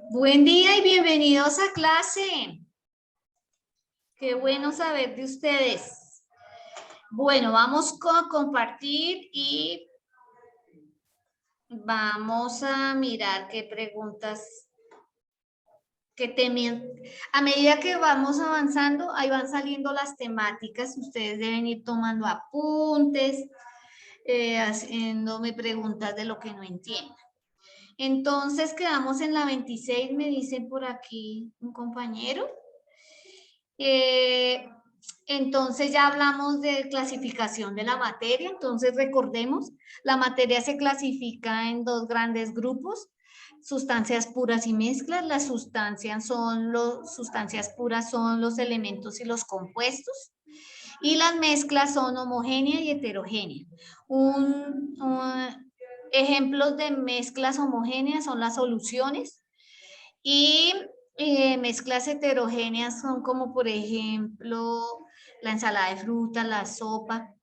Buen día y bienvenidos a clase. Qué bueno saber de ustedes. Bueno, vamos a compartir y vamos a mirar qué preguntas, a medida que vamos avanzando, ahí van saliendo las temáticas. Ustedes deben ir tomando apuntes, haciéndome preguntas de lo que no entiendan. Entonces quedamos en la 26, me dicen por aquí un compañero. Entonces ya hablamos de clasificación de la materia, entonces recordemos, la materia se clasifica en dos grandes grupos, sustancias puras y mezclas. Las sustancias puras son los elementos y los compuestos, y las mezclas son homogénea y heterogénea. Ejemplos de mezclas homogéneas son las soluciones, y mezclas heterogéneas son como, por ejemplo, la ensalada de frutas, la sopa,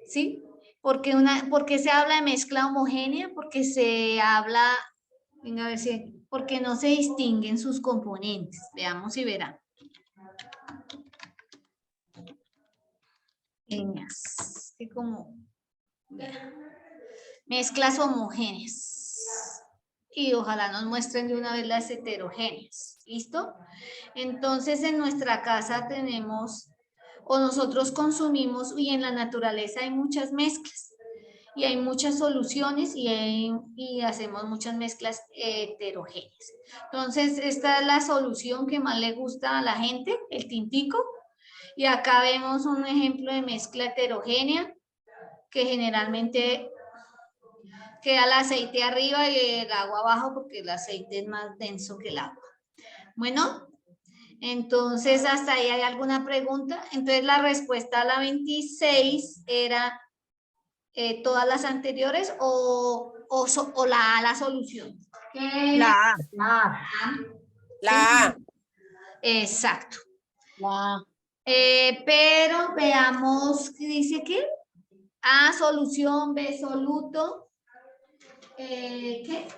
¿sí? Porque se habla de mezcla homogénea, porque se habla, venga a ver si, porque no se distinguen sus componentes. Veamos y verán. Que como, vean, mezclas homogéneas. Y ojalá nos muestren de una vez las heterogéneas. ¿Listo? Entonces, en nuestra casa tenemos, o nosotros consumimos, y en la naturaleza hay muchas mezclas, y hay muchas soluciones, y hacemos muchas mezclas heterogéneas. Entonces, esta es la solución que más le gusta a la gente, el tintico, y acá vemos un ejemplo de mezcla heterogénea, que generalmente queda el aceite arriba y el agua abajo, porque el aceite es más denso que el agua. Bueno, entonces hasta ahí hay alguna pregunta. Entonces la respuesta a la 26 era todas las anteriores o la solución. La A. La A. ¿Sí? La A. Exacto. La A. Pero veamos, ¿qué dice qué? A, solución, B, soluto, ¿qué?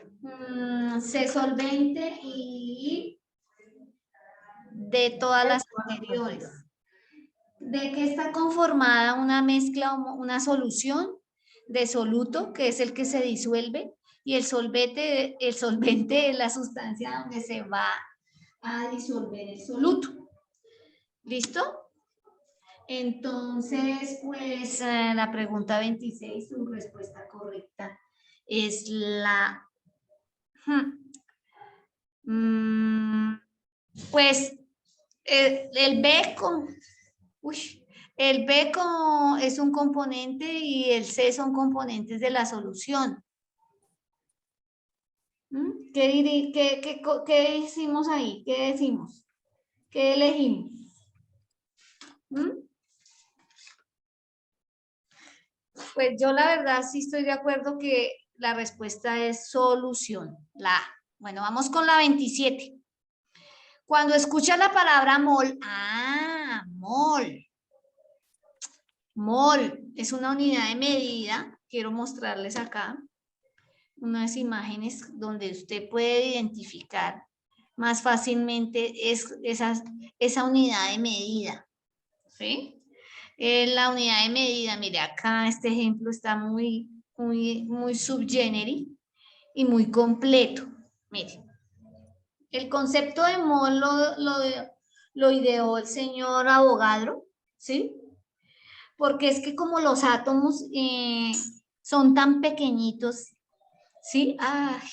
C, solvente, y de todas las anteriores. ¿De qué está conformada una mezcla, una solución? De soluto, que es el que se disuelve, y el solvente es la sustancia donde se va a disolver el soluto. ¿Listo? Entonces, pues la pregunta 26, su respuesta correcta es la... pues el B con... Uy, el B es un componente y el C son componentes de la solución. ¿Qué hicimos ahí? ¿Qué decimos? ¿Qué elegimos? Pues yo la verdad sí estoy de acuerdo que la respuesta es solución, la A. Bueno, vamos con la 27. Cuando escucha la palabra mol, mol. Mol es una unidad de medida. Quiero mostrarles acá unas imágenes donde usted puede identificar más fácilmente esa unidad de medida. ¿Sí? La unidad de medida, mire acá este ejemplo está muy subgeneri y muy completo. Mire, el concepto de mol lo ideó el señor Avogadro, ¿sí? Porque es que como los átomos son tan pequeñitos, ¿sí? Ay,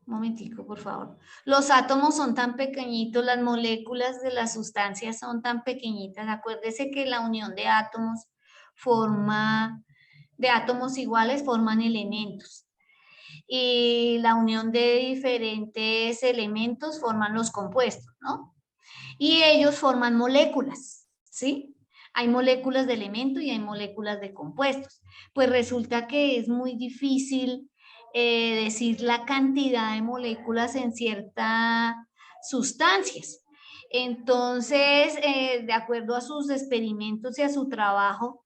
un momentico, por favor. Los átomos son tan pequeñitos, las moléculas de las sustancias son tan pequeñitas. Acuérdese que la unión de átomos iguales forman elementos. Y la unión de diferentes elementos forman los compuestos, ¿no? Y ellos forman moléculas, ¿sí? Hay moléculas de elementos y hay moléculas de compuestos. Pues resulta que es muy difícil decir la cantidad de moléculas en ciertas sustancias. Entonces, de acuerdo a sus experimentos y a su trabajo,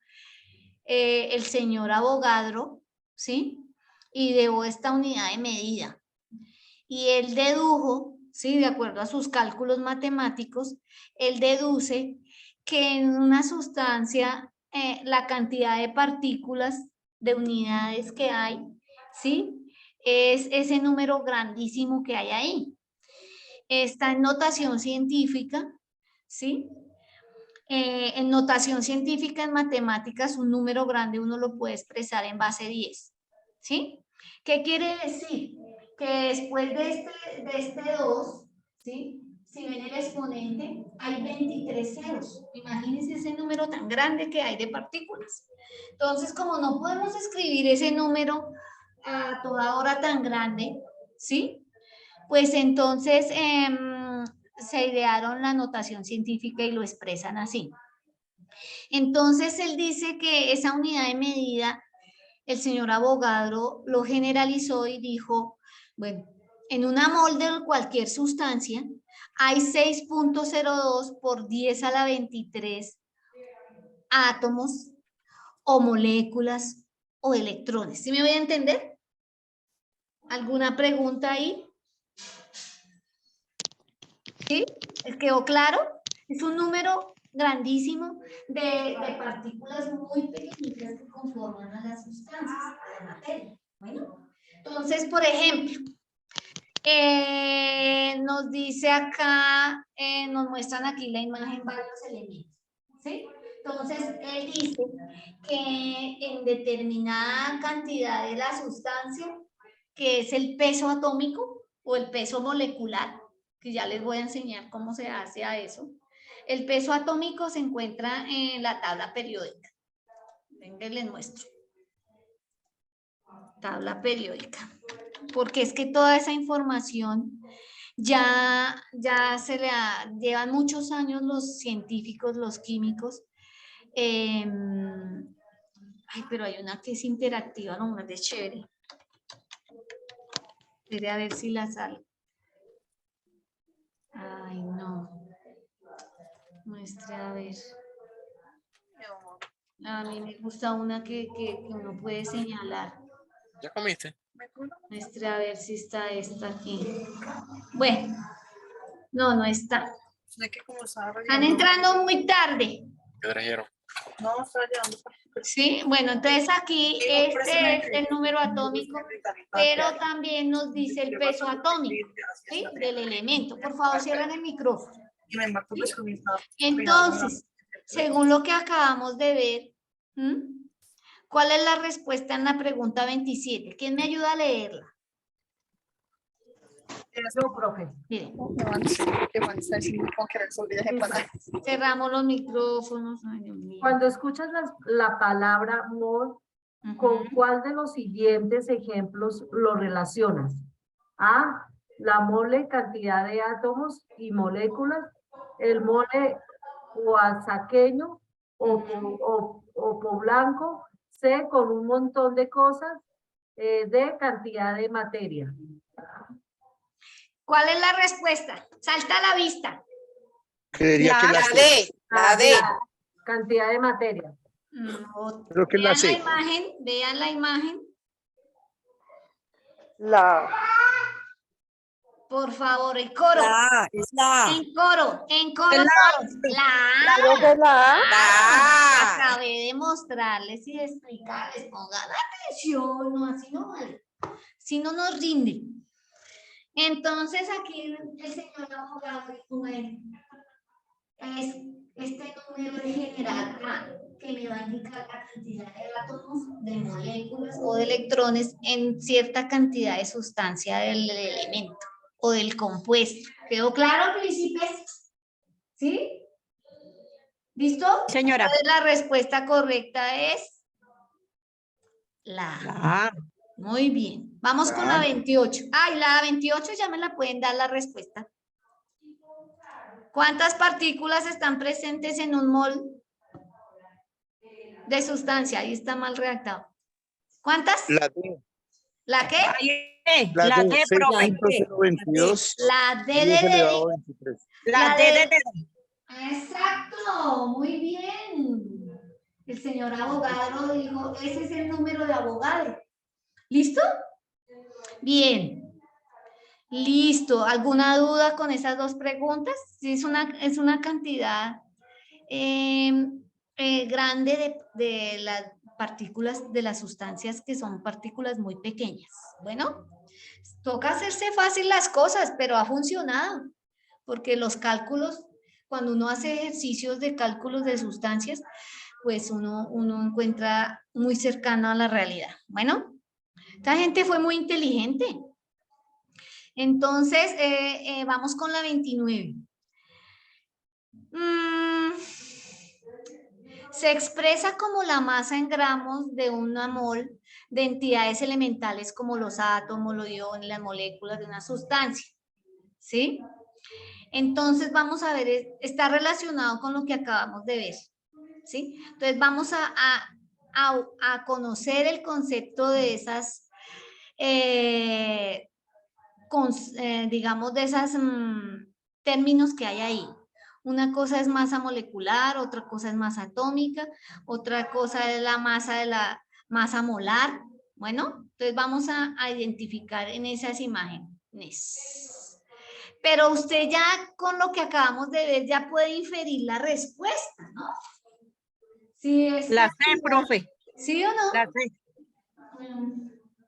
el señor Avogadro, ¿sí? Ideó esta unidad de medida. y él dedujo, ¿sí? De acuerdo a sus cálculos matemáticos, él deduce que en una sustancia la cantidad de partículas, de unidades que hay, ¿sí? Es ese número grandísimo que hay ahí. Está en notación científica, ¿sí? En notación científica, en matemáticas, un número grande uno lo puede expresar en base 10, ¿sí? ¿Qué quiere decir? Que después de este 2, ¿sí? Si ven el exponente, hay 23 ceros. Imagínense ese número tan grande que hay de partículas. Entonces, como no podemos escribir ese número a toda hora tan grande, ¿sí? Pues entonces se idearon la notación científica y lo expresan así. Entonces él dice que esa unidad de medida, el señor Avogadro lo generalizó y dijo, bueno, en una mol de cualquier sustancia hay 6.02 por 10 a la 23 átomos o moléculas o electrones. ¿Sí me voy a entender? ¿Alguna pregunta ahí? ¿Sí? ¿Quedó claro? Es un número grandísimo de partículas muy pequeñitas que conforman a las sustancias, a la materia. Bueno, entonces, por ejemplo, nos dice acá, nos muestran aquí la imagen varios elementos. ¿Sí? Entonces, él dice que en determinada cantidad de la sustancia, que es el peso atómico o el peso molecular, que ya les voy a enseñar cómo se hace a eso. El peso atómico se encuentra en la tabla periódica. Venga, les muestro. Tabla periódica. Porque es que toda esa información ya se le llevan muchos años los científicos, los químicos. Ay, pero hay una que es interactiva, no, una de chévere. Espere a ver si la sale. Ay, no. Muestre a ver. A mí me gusta una que uno puede señalar. ¿Ya comiste? Muestre a ver si está esta aquí. Bueno, no está. Están entrando muy tarde. ¿Qué trajeron? No, está llegando. Sí, bueno, entonces aquí este es el número atómico, pero también nos dice el peso atómico, ¿sí? Del elemento. Por favor, cierren el micrófono. ¿Sí? Entonces, según lo que acabamos de ver, ¿cuál es la respuesta en la pregunta 27? ¿Quién me ayuda a leerla? Eso, profe. Miren. Cerramos los micrófonos. Ay, Dios mío. Cuando escuchas la palabra mol, ¿con cuál de los siguientes ejemplos lo relacionas? A, la mole, cantidad de átomos y moléculas, el mole oaxaqueño o poblanco, C, con un montón de cosas, D, cantidad de materia. ¿Cuál es la respuesta? Salta a la vista. Creería que la C. D, la D. Cantidad de materia. No. Creo que la Vean la C. imagen, vean la imagen. La. Por favor, el coro. La, es la. En coro La. todos. La Creo que la. Acabé de mostrarles y de explicarles. Pongan atención, no, así no vale. Si no nos rinde. Entonces aquí el señor abogado dijo, bueno, es este número de general A, que me va a indicar la cantidad de átomos, de moléculas o de electrones en cierta cantidad de sustancia del elemento o del compuesto. ¿Quedó claro, príncipes? ¿Sí? ¿Listo? Señora. Entonces la respuesta correcta es la A. La. Muy bien. Vamos con la 28. Ay, la 28 ya me la pueden dar la respuesta. ¿Cuántas partículas están presentes en un mol de sustancia? Ahí está mal redactado. ¿Cuántas? La D. ¿La qué? La D, profe. 6.022. La D 10 elevado a de... 23. La D de dedo. Exacto, muy bien. El señor abogado dijo, ese es el número de abogado. ¿Listo? Bien. Listo. ¿Alguna duda con esas dos preguntas? Sí, es una cantidad grande de las partículas, de las sustancias que son partículas muy pequeñas. Bueno, toca hacerse fácil las cosas, pero ha funcionado, porque los cálculos, cuando uno hace ejercicios de cálculos de sustancias, pues uno encuentra muy cercano a la realidad. Bueno, esta gente fue muy inteligente. Entonces, vamos con la 29. Se expresa como la masa en gramos de una mol de entidades elementales como los átomos, los iones, las moléculas de una sustancia. ¿Sí? Entonces, vamos a ver, está relacionado con lo que acabamos de ver. ¿Sí? Entonces, vamos a conocer el concepto de esas, digamos, de esos términos que hay ahí. Una cosa es masa molecular, otra cosa es masa atómica, otra cosa es la masa de la masa molar. Bueno, entonces vamos a identificar en esas imágenes. Pero usted ya con lo que acabamos de ver ya puede inferir la respuesta, ¿no? Sí, La C, profe. ¿Sí o no? La C.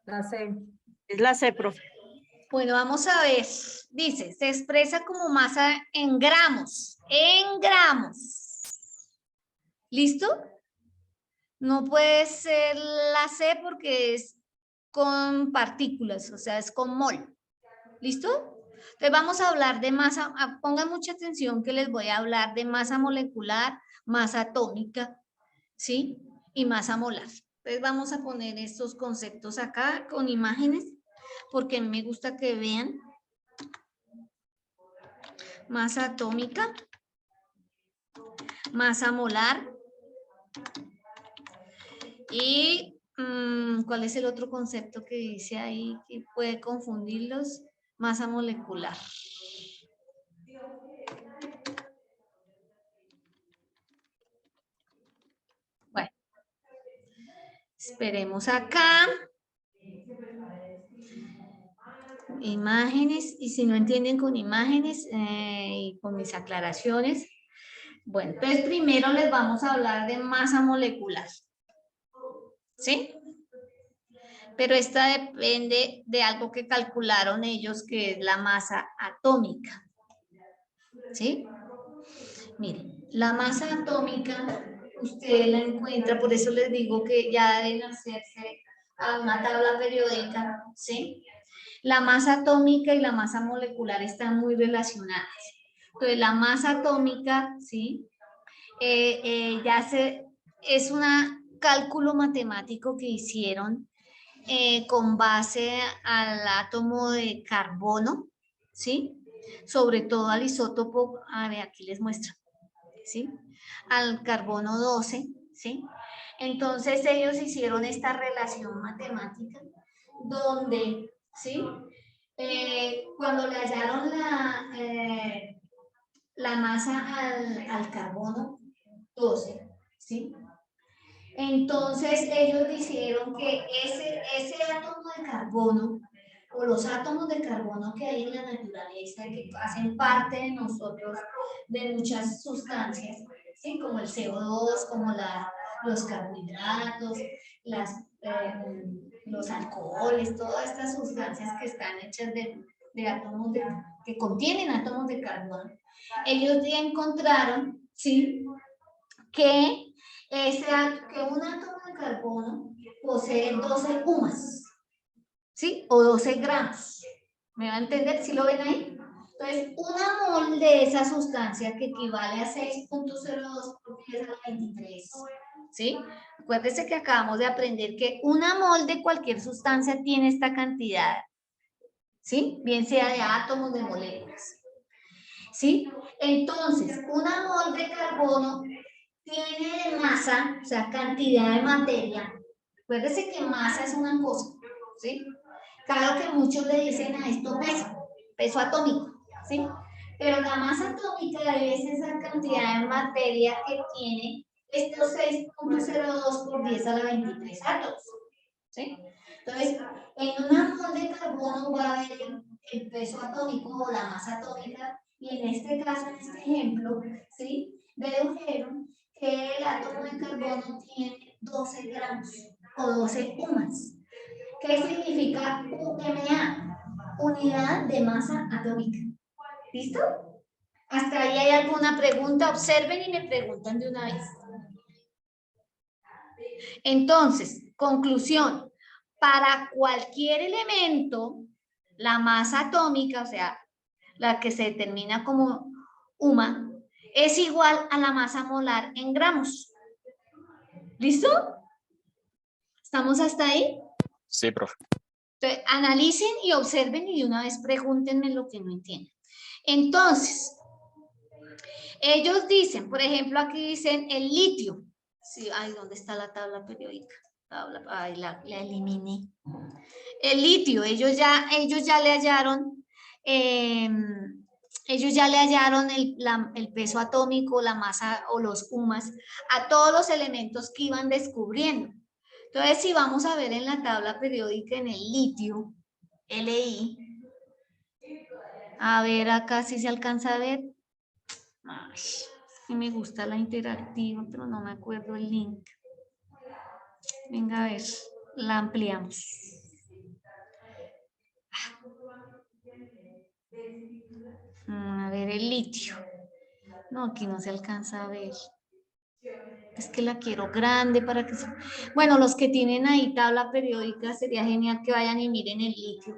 La C. Es la C, profe. Bueno, vamos a ver. Dice, se expresa como masa en gramos. En gramos. ¿Listo? No puede ser la C porque es con partículas, o sea, es con mol. ¿Listo? Entonces vamos a hablar de masa, pongan mucha atención que les voy a hablar de masa molecular, masa atómica, ¿sí? Y masa molar. Entonces vamos a poner estos conceptos acá con imágenes, porque a mí me gusta que vean. Masa atómica, masa molar y ¿cuál es el otro concepto que dice ahí que puede confundirlos? Masa molecular. Bueno, esperemos acá. Imágenes, y si no entienden con imágenes y con mis aclaraciones. Bueno, entonces primero les vamos a hablar de masa molecular. ¿Sí? Pero esta depende de algo que calcularon ellos, que es la masa atómica. ¿Sí? Miren, la masa atómica, usted la encuentra, por eso les digo que ya deben hacerse a una tabla periódica, ¿sí? La masa atómica y la masa molecular están muy relacionadas. Entonces, la masa atómica, ¿sí? Es un cálculo matemático que hicieron con base al átomo de carbono, ¿sí? Sobre todo al isótopo, a ver, aquí les muestro, ¿sí? Al carbono 12, ¿sí? Entonces ellos hicieron esta relación matemática donde, ¿sí? Cuando le hallaron la masa al carbono 12, ¿sí? Entonces ellos dijeron que ese átomo de carbono o los átomos de carbono que hay en la naturaleza, que hacen parte de nosotros, de muchas sustancias, ¿sí? Como el CO2, como los carbohidratos, los alcoholes, todas estas sustancias que están hechas de átomos que contienen átomos de carbono. Ellos ya encontraron, ¿sí? que un átomo de carbono posee 12 UMAS, ¿sí? O 12 gramos. ¿Me va a entender? ¿Sí lo ven ahí? Entonces, una mol de esa sustancia que equivale a 6.02 por 10 a la 23, ¿sí? Acuérdense que acabamos de aprender que una mol de cualquier sustancia tiene esta cantidad, ¿sí? Bien sea de átomos, de moléculas, ¿sí? Entonces, una mol de carbono tiene de masa, o sea, cantidad de materia. Acuérdese que masa es una cosa, ¿sí? Claro que muchos le dicen a esto peso atómico, ¿sí? Pero la masa atómica es esa cantidad de materia que tiene estos 6.02 por 10 a la 23 átomos, ¿sí? Entonces, en una mol de carbono va a haber el peso atómico o la masa atómica, y en este caso, en este ejemplo, ¿sí? Dedujeron que el átomo de carbono tiene 12 gramos o 12 UMAS. ¿Qué significa UMA? Unidad de masa atómica. ¿Listo? ¿Hasta ahí hay alguna pregunta? Observen y me preguntan de una vez. Entonces, conclusión. Para cualquier elemento, la masa atómica, o sea, la que se determina como UMA, es igual a la masa molar en gramos. ¿Listo? ¿Estamos hasta ahí? Sí, profe. Entonces, analicen y observen y de una vez pregúntenme lo que no entienden. Entonces, ellos dicen, por ejemplo, aquí dicen el litio. Sí, ay, ¿dónde está la tabla periódica? Ay, la eliminé. El litio, ellos ya le hallaron, el peso atómico, la masa o los UMAS a todos los elementos que iban descubriendo. Entonces, si vamos a ver en la tabla periódica en el litio, Li, a ver acá si se alcanza a ver. Ay, sí me gusta la interactiva, pero no me acuerdo el link. Venga, a ver, la ampliamos. A ver, el litio. No, aquí no se alcanza a ver. Es que la quiero grande para que se... Bueno, los que tienen ahí tabla periódica, sería genial que vayan y miren el litio.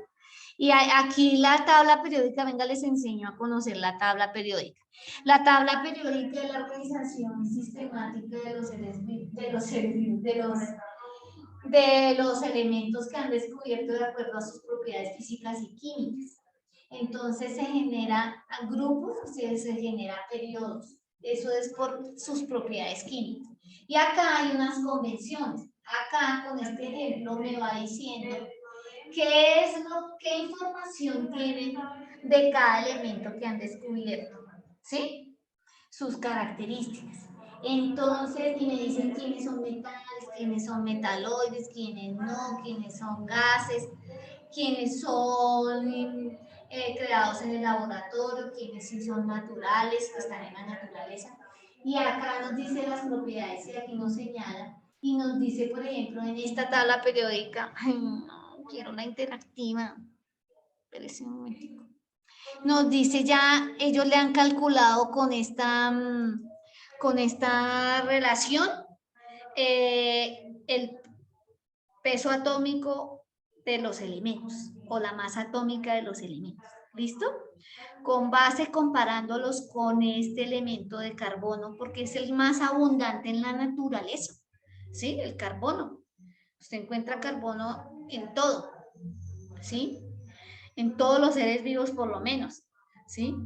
Y aquí la tabla periódica, venga, les enseño a conocer la tabla periódica. La tabla periódica es la organización sistemática de los elementos que han descubierto de acuerdo a sus propiedades físicas y químicas. Entonces se genera grupos, o sea, se genera periodos. Eso es por sus propiedades químicas. Y acá hay unas convenciones. Acá con este ejemplo me va diciendo qué información tienen de cada elemento que han descubierto, ¿sí? Sus características. Entonces, y me dicen quiénes son metales, quiénes son metaloides, quiénes no, quiénes son gases, quiénes son creados en el laboratorio, quiénes sí son naturales, que están en la naturaleza. Y acá nos dice las propiedades y aquí nos señala y nos dice, por ejemplo, en esta tabla periódica, ay, no, quiero la interactiva, espérese un momentico. Nos dice ya, ellos le han calculado con esta relación el peso atómico de los elementos o la masa atómica de los elementos. ¿Listo? Con base comparándolos con este elemento de carbono porque es el más abundante en la naturaleza. ¿Sí? El carbono. Usted encuentra carbono en todo. ¿Sí? En todos los seres vivos por lo menos. ¿Sí?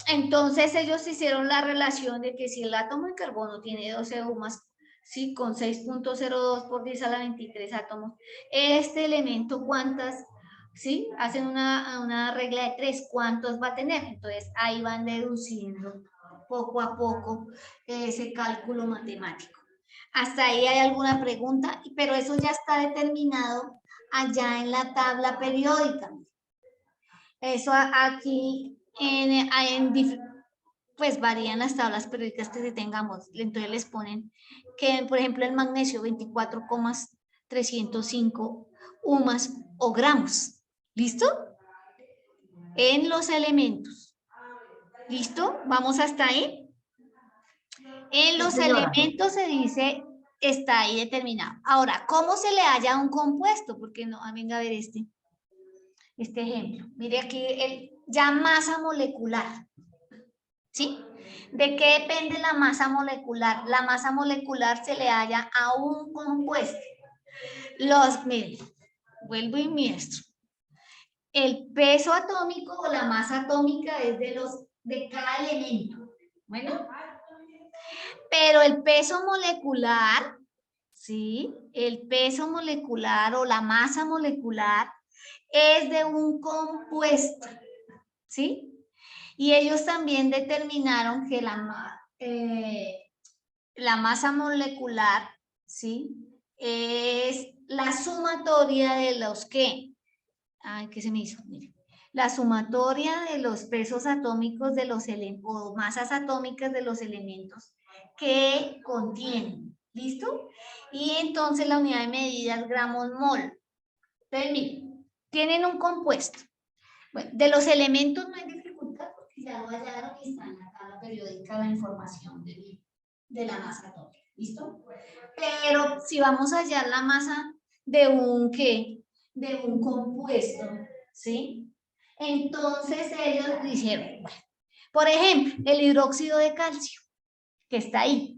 Entonces ellos hicieron la relación de que si el átomo de carbono tiene 12 UMAS, ¿sí? Con 6.02 por 10 a la 23 átomos, este elemento ¿cuántas? ¿Sí? Hacen una regla de 3, ¿cuántos va a tener? Entonces ahí van deduciendo poco a poco ese cálculo matemático. ¿Hasta ahí hay alguna pregunta? Pero eso ya está determinado allá en la tabla periódica. Eso aquí pues varían las tablas periódicas que tengamos. Entonces les ponen que, por ejemplo, el magnesio 24,305 UMAS o gramos. ¿Listo? En los elementos. ¿Listo? ¿Vamos hasta ahí? En los elementos se dice, está ahí determinado. Ahora, ¿cómo se le halla un compuesto? Porque no, venga a ver este ejemplo. Mire aquí, ya masa molecular. ¿Sí? ¿De qué depende la masa molecular? La masa molecular se le halla a un compuesto. Miren, vuelvo y muestro. El peso atómico o la masa atómica es de cada elemento. Bueno, pero el peso molecular, ¿sí? El peso molecular o la masa molecular es de un compuesto, ¿sí? Y ellos también determinaron que la masa molecular, ¿sí? Es la sumatoria de los ¿qué? Ay, ¿qué se me hizo? Mire. La sumatoria de los pesos atómicos de los o masas atómicas de los elementos que contienen. ¿Listo? Y entonces la unidad de medida es gramos mol. Entonces, miren, tienen un compuesto. Bueno, de los elementos no hay dificultad porque ya lo hallaron y está en la tabla periódica la información de la masa atómica. ¿Listo? Pero si vamos a hallar la masa de un ¿qué? De un compuesto, ¿sí? Entonces ellos dijeron, bueno, por ejemplo, el hidróxido de calcio, que está ahí.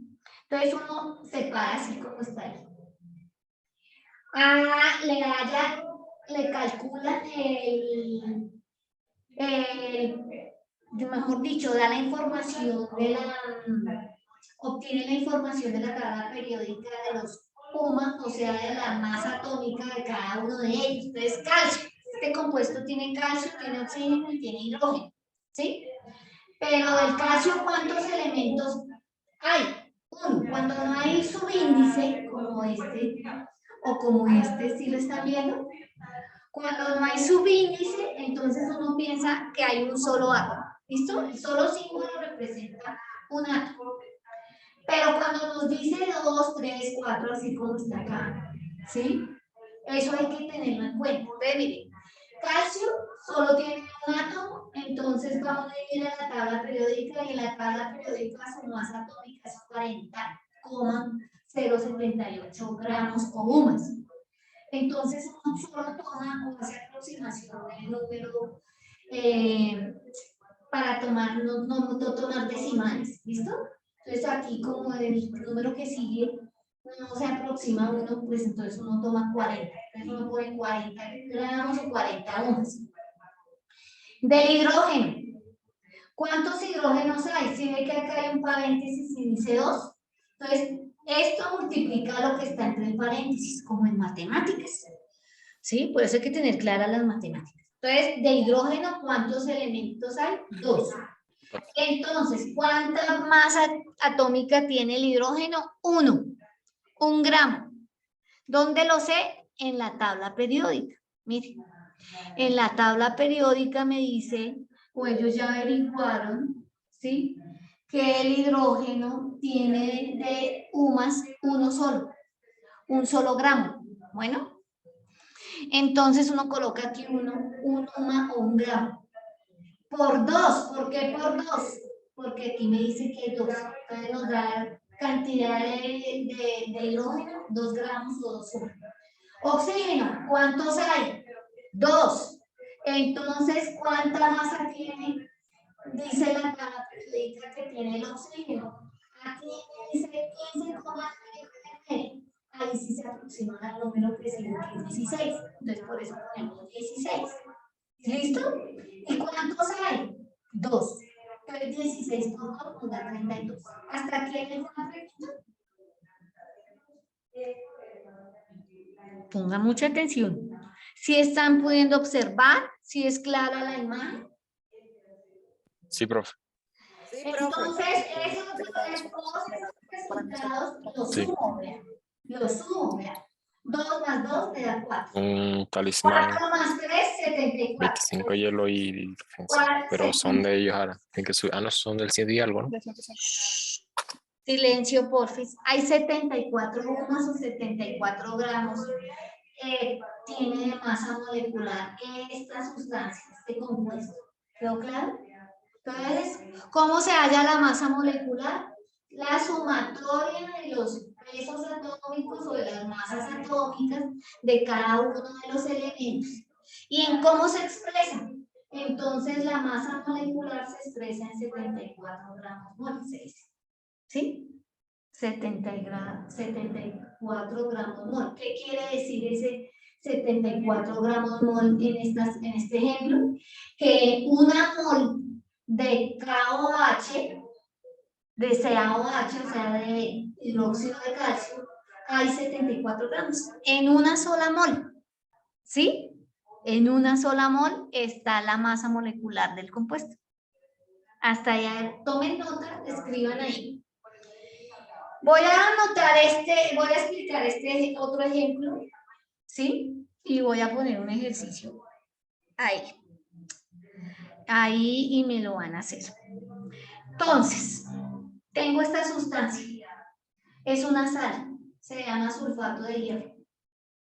Entonces uno separa así como está ahí. Le calculan mejor dicho, da la información obtiene la información de la tabla periódica de los UMA, o sea, de la masa atómica de cada uno de ellos. Entonces, calcio. Este compuesto tiene calcio, tiene oxígeno y tiene hidrógeno, ¿sí? Pero del calcio, ¿cuántos elementos hay? Uno. Cuando no hay subíndice, como este, o como este, ¿sí lo están viendo? Cuando no hay subíndice, entonces uno piensa que hay un solo átomo. ¿Listo? El solo símbolo representa un átomo. Pero cuando nos dice 2, 3, 4, así como está acá, ¿sí? Eso hay que tenerlo en cuenta. Entonces, miren, calcio solo tiene un átomo, entonces vamos a ir a la tabla periódica y en la tabla periódica su masa atómica es 40,078 gramos o UMAS. Entonces, uno solo toma o hace aproximación del número para tomar, no tomar decimales, ¿listo? Entonces, aquí como el número que sigue, uno se aproxima uno, pues entonces uno toma 40. Entonces uno pone 40 gramos o 40 onzas. Del hidrógeno. ¿Cuántos hidrógenos hay? Si ve que acá hay un paréntesis y dice 2. Entonces, esto multiplica lo que está entre el paréntesis, como en matemáticas. ¿Sí? Por eso hay que tener claras las matemáticas. Entonces, de hidrógeno, ¿cuántos elementos hay? 2. Entonces, ¿cuánta masa atómica tiene el hidrógeno? 1. 1 gramo. ¿Dónde lo sé? En la tabla periódica. Miren, en la tabla periódica me dice, o ellos ya averiguaron, ¿sí? Que el hidrógeno tiene de UMAS uno solo, un solo gramo. Bueno, entonces uno coloca aquí un UMA o un gramo. Por 2, ¿por qué por 2? Porque aquí me dice que 2, entonces nos da cantidad de hidrógeno, 2 gramos o 2 UMA. Oxígeno, ¿cuántos hay? 2. Entonces, ¿cuánta masa tiene? Dice la tabla periódica que tiene el oxígeno. Aquí dice 15,9. Ahí sí se aproxima al número que sigue, que es 16. Entonces, por eso ponemos 16. ¿Listo? ¿Y cuántos hay? 2. Entonces, 16 por 2 nos da 32. ¿Hasta aquí hay alguna pregunta? Ponga mucha atención. Si están pudiendo observar, si es clara la imagen. Sí, profe. Entonces, esos resultados los Sí. sumo, vean. Los sumo, vean. 2 más 2 me da 4. Un talismán, 4 más 3, 74. 25 hielo y defensa. Pero son de ellos ahora. No, son del 100 y algo, ¿no? Silencio, porfis. Hay 74 UMAS o 74 gramos. Tiene de masa molecular esta sustancia, este compuesto. ¿Quedó claro? Entonces, ¿cómo se halla la masa molecular? La sumatoria de los pesos atómicos o de las masas atómicas de cada uno de los elementos. ¿Y en cómo se expresa? Entonces, la masa molecular se expresa en 74 gramos mol, se dice. ¿Sí? 74 gramos mol. ¿Qué quiere decir ese 74 gramos mol en este ejemplo? Que una mol de KOH, de CaOH, o sea, de hidróxido de calcio, hay 74 gramos en una sola mol. ¿Sí? En una sola mol está la masa molecular del compuesto. Hasta allá, tomen nota, escriban ahí. Voy a explicar este otro ejemplo, ¿sí? Y voy a poner un ejercicio Ahí. Ahí y me lo van a hacer. Entonces, tengo esta sustancia. Es una sal. Se llama sulfato de hierro.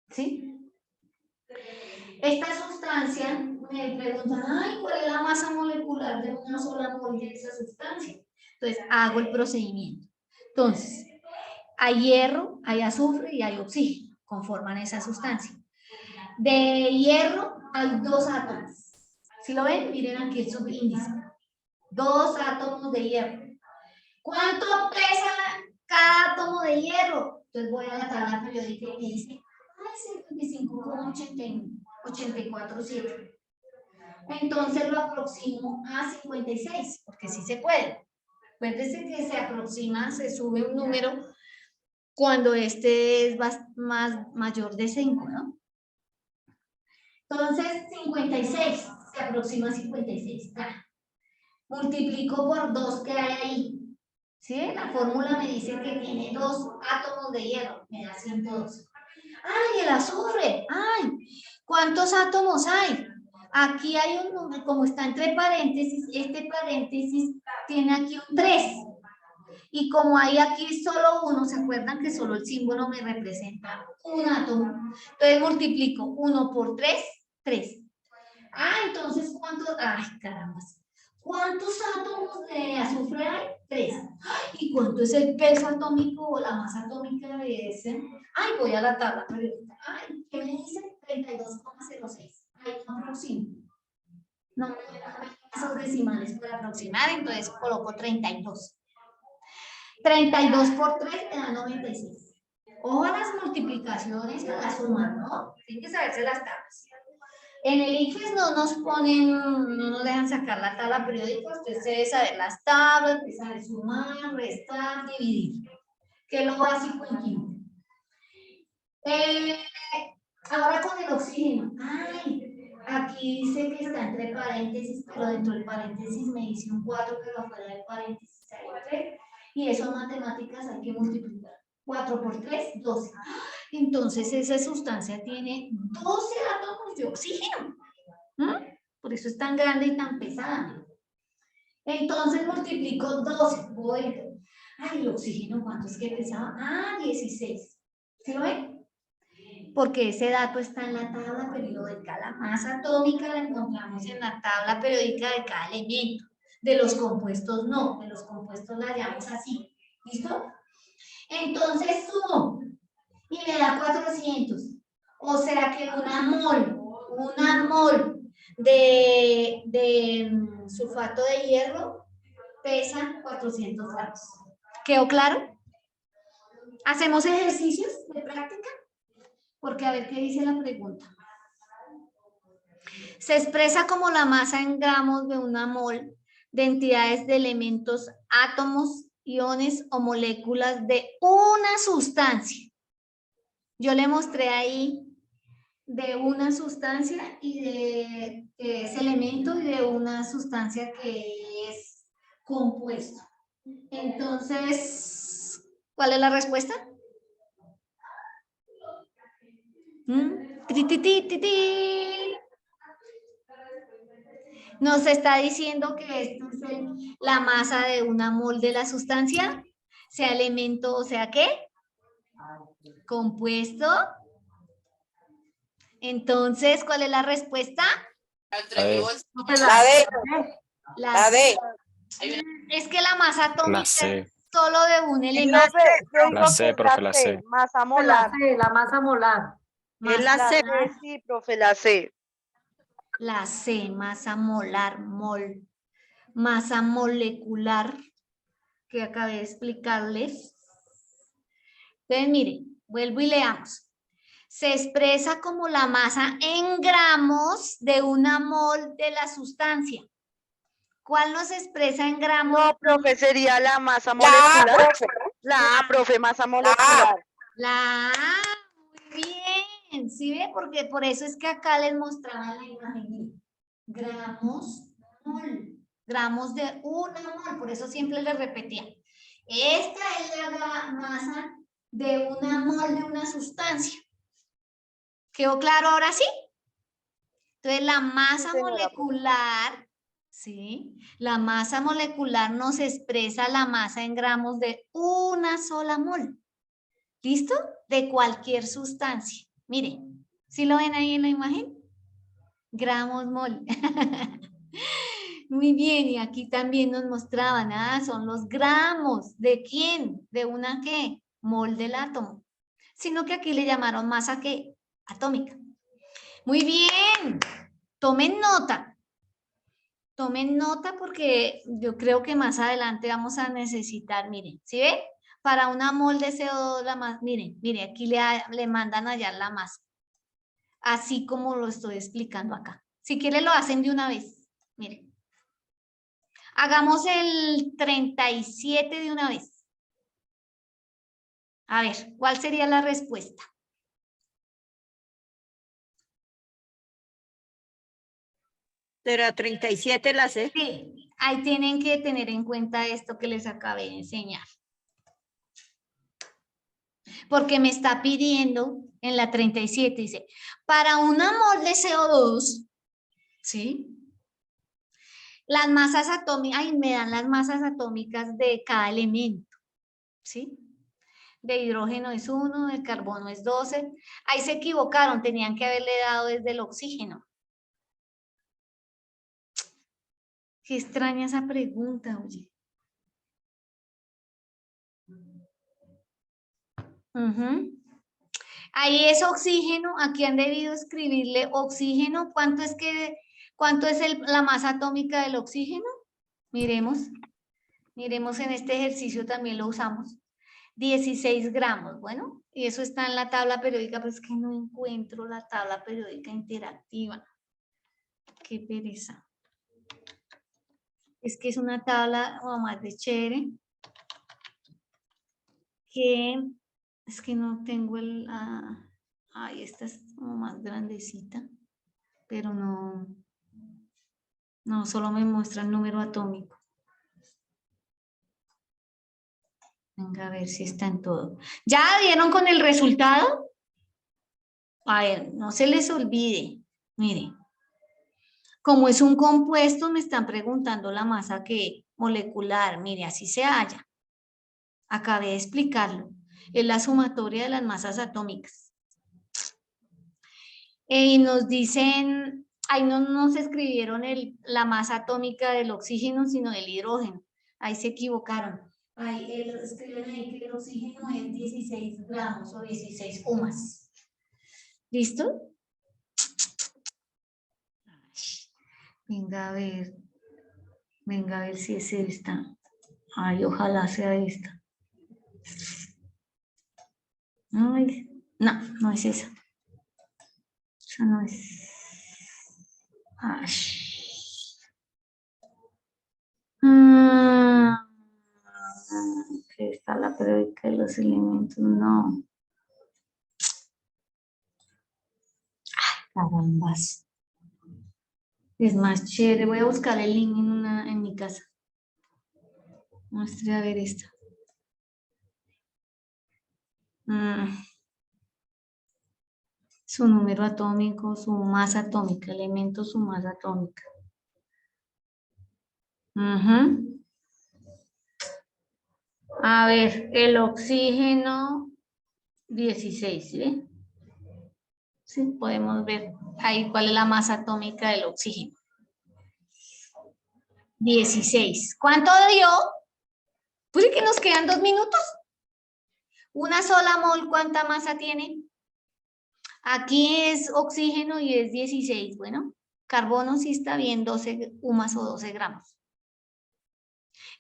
¿Sí? Esta sustancia, me preguntan, ay, ¿cuál es la masa molecular de una sola mol de esa sustancia? Entonces, hago el procedimiento. Entonces, hay hierro, hay azufre y hay oxígeno, conforman esa sustancia. De hierro hay 2 átomos. ¿Sí lo ven? Miren aquí el subíndice. 2 átomos de hierro. ¿Cuánto pesa cada átomo de hierro? Entonces voy a la tabla periódica y me dice, ay, 55,84,7. Entonces lo aproximo a 56, porque sí se puede. Acuérdense que se aproxima, se sube un número cuando este es mayor de 5, ¿no? Entonces, 56, se aproxima a 56. Multiplico por 2 que hay ahí. ¿Sí? La fórmula me dice que tiene 2 átomos de hierro, me da 112. ¡Ay, el azufre! ¡Ay! ¿Cuántos átomos hay? Aquí hay un número, como está entre paréntesis, este paréntesis tiene aquí un 3. Y como hay aquí solo uno, ¿se acuerdan que solo el símbolo me representa un átomo? Entonces multiplico 1 por 3, 3. Ah, entonces, ¿cuántos? Ay, caramba. ¿Cuántos átomos de azufre hay? 3. ¿Y cuánto es el peso atómico o la masa atómica de ese? Ay, voy a la tabla periódica. Ay, ¿qué me dice? 32,06. Ay, no aproximo. No me dan esos decimales para aproximar, entonces coloco 32. 32 por 3 me da 96. Ojo a las multiplicaciones y a las sumas, ¿no? Tienen que saberse las tablas. En el ICFES no nos ponen, no nos dejan sacar la tabla periódica, usted debe saber las tablas, debe saber sumar, restar, dividir, que es lo básico en química. Ahora con el oxígeno, ay, aquí dice que está entre paréntesis, pero dentro del paréntesis me dice un 4, pero afuera del paréntesis hay un 3, y eso en matemáticas hay que multiplicar. 4 por 3, 12. Entonces esa sustancia tiene 12 átomos de oxígeno. Por eso es tan grande y tan pesada. Entonces multiplico 12. Voy. Ay, el oxígeno, ¿cuánto es que pesaba? Ah, 16. ¿Sí lo ven? Porque ese dato está en la tabla periódica. La masa atómica la encontramos en la tabla periódica de cada elemento. De los compuestos no, de los compuestos la llamamos así. ¿Listo? Entonces sumo y me da 400. O sea que una mol de sulfato de hierro pesa 400 gramos. ¿Quedó claro? ¿Hacemos ejercicios de práctica? Porque a ver qué dice la pregunta. Se expresa como la masa en gramos de una mol de entidades de elementos, átomos, iones o moléculas de una sustancia. Yo le mostré ahí de una sustancia y de ese elemento y de una sustancia que es compuesto. Entonces, ¿cuál es la respuesta? Nos está diciendo que esto es la masa de una mol de la sustancia, sea elemento o sea ¿qué? Compuesto. Entonces, ¿cuál es la respuesta? La D. La D. Es que la masa atómica La C. es solo de un elemento. La C, profe, la C. Masa molar. La masa molar. Es la C. Sí, profe, la C. La C, masa molar, mol. Masa molecular, que acabé de explicarles. Entonces, miren, vuelvo y leamos. Se expresa como la masa en gramos de una mol de la sustancia. ¿Cuál nos expresa en gramos? No, profe, sería la masa molecular. La A, profe, masa molecular. La A, muy bien. ¿Sí ve? Porque por eso es que acá les mostraba la imagen. Gramos, mol. Gramos de una mol. Por eso siempre les repetía. Esta es la masa de una mol de una sustancia. ¿Quedó claro ahora sí? Entonces, la masa señora, molecular, ¿sí? La masa molecular nos expresa la masa en gramos de una sola mol. ¿Listo? De cualquier sustancia. Miren, ¿sí lo ven ahí en la imagen? Gramos mol. Muy bien, y aquí también nos mostraban, son los gramos. ¿De quién? ¿De una qué? Mol del átomo. Sino que aquí le llamaron masa ¿qué? Atómica. Muy bien. Tomen nota. Tomen nota porque yo creo que más adelante vamos a necesitar, miren, ¿sí ven? Para una mol de CO2, la masa, miren, aquí le mandan allá la masa. Así como lo estoy explicando acá. Si quieren lo hacen de una vez. Miren. Hagamos el 37 de una vez. A ver, ¿cuál sería la respuesta? ¿Será 37 la C? Sí, ahí tienen que tener en cuenta esto que les acabé de enseñar. Porque me está pidiendo en la 37, dice, para una mol de CO2, ¿sí? Las masas atómicas, ahí me dan las masas atómicas de cada elemento, ¿sí? De hidrógeno es 1, de carbono es 12. Ahí se equivocaron, tenían que haberle dado desde el oxígeno. Qué extraña esa pregunta, oye. Ahí es oxígeno, aquí han debido escribirle oxígeno. ¿Cuánto es la masa atómica del oxígeno? Miremos en este ejercicio también lo usamos. 16 gramos, bueno, y eso está en la tabla periódica, pero es que no encuentro la tabla periódica interactiva. Qué pereza. Es que es una tabla más de chévere. Es que no tengo esta es como más grandecita, pero no, solo me muestra el número atómico. Venga, a ver si está en todo. ¿Ya dieron con el resultado? A ver, no se les olvide. Miren, como es un compuesto, me están preguntando la masa molecular. Mire, así se halla. Acabé de explicarlo. Es la sumatoria de las masas atómicas. Y nos dicen, ahí no nos escribieron la masa atómica del oxígeno, sino del hidrógeno. Ahí se equivocaron. Ahí escriben ahí que el oxígeno es 16 gramos o 16 UMAS. ¿Listo? Venga a ver si es esta. Ay, ojalá sea esta. Ay, no es esa. Esa no es. Ay. Aquí está la periódica de los elementos. No. Ay, carambas. Es más chévere. Voy a buscar el link en mi casa. Muestre a ver esta. Su número atómico, su masa atómica, elemento, su masa atómica. A ver, el oxígeno 16, ¿sí? Sí, podemos ver ahí cuál es la masa atómica del oxígeno. 16. ¿Cuánto dio? Pues que nos quedan 2 minutos. Una sola mol, ¿cuánta masa tiene? Aquí es oxígeno y es 16. Bueno, carbono sí está bien, 12 UMAS o 12 gramos.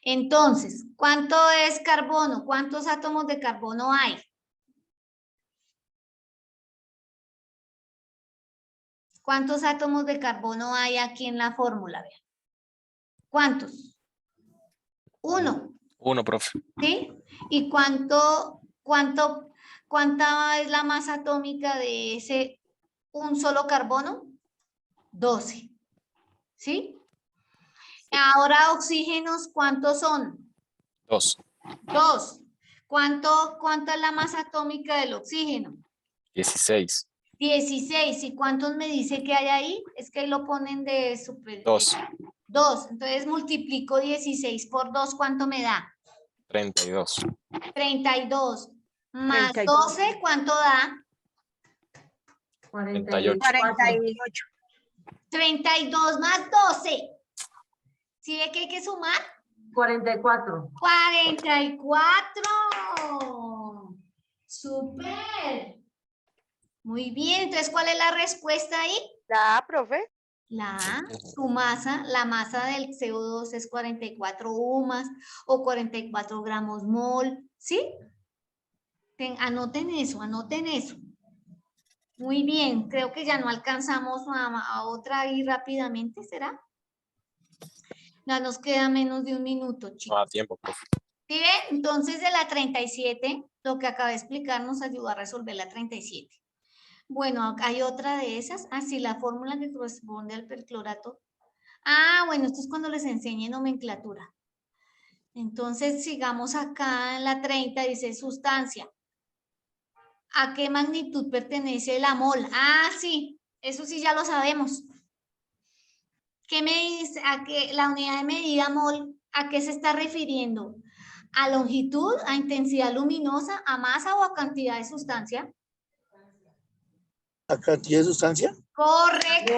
Entonces, ¿cuánto es carbono? ¿Cuántos átomos de carbono hay? ¿Cuántos átomos de carbono hay aquí en la fórmula? Vean. ¿Cuántos? 1. 1, profe. ¿Sí? ¿Y cuánta es la masa atómica de ese un solo carbono? 12. ¿Sí? Ahora oxígenos, ¿cuántos son? 2. 2. ¿Cuánta es la masa atómica del oxígeno? 16. 16. ¿Y cuántos me dice que hay ahí? Es que ahí lo ponen de super. 2. 2. Entonces multiplico 16 por 2. ¿Cuánto me da? 32. 32. Más 32. 12, ¿cuánto da? 48. 48. 32 más 12. ¿Sí ve que hay que sumar? 44. 44. Súper. Muy bien. Entonces, ¿cuál es la respuesta ahí? La A, profe. La A, tu masa, la masa del CO2 es 44 UMAS o 44 gramos mol. ¿Sí? Anoten eso, anoten eso. Muy bien, creo que ya no alcanzamos a otra ahí rápidamente, ¿será? Ya nos queda menos de un minuto, chicos. No da tiempo, profe. ¿Sí ven? Entonces de la 37, lo que acabé de explicar nos ayudó a resolver la 37. Bueno, hay otra de esas. Ah, sí, la fórmula que corresponde al perclorato. Ah, bueno, esto es cuando les enseñe nomenclatura. Entonces, sigamos acá en la 30, dice sustancia. ¿A qué magnitud pertenece la mol? Ah, sí, eso sí ya lo sabemos. ¿Qué me dice? ¿A qué, la unidad de medida mol, a qué se está refiriendo? ¿A longitud, a intensidad luminosa, a masa o a cantidad de sustancia? ¿A cantidad de sustancia? ¡Correcto!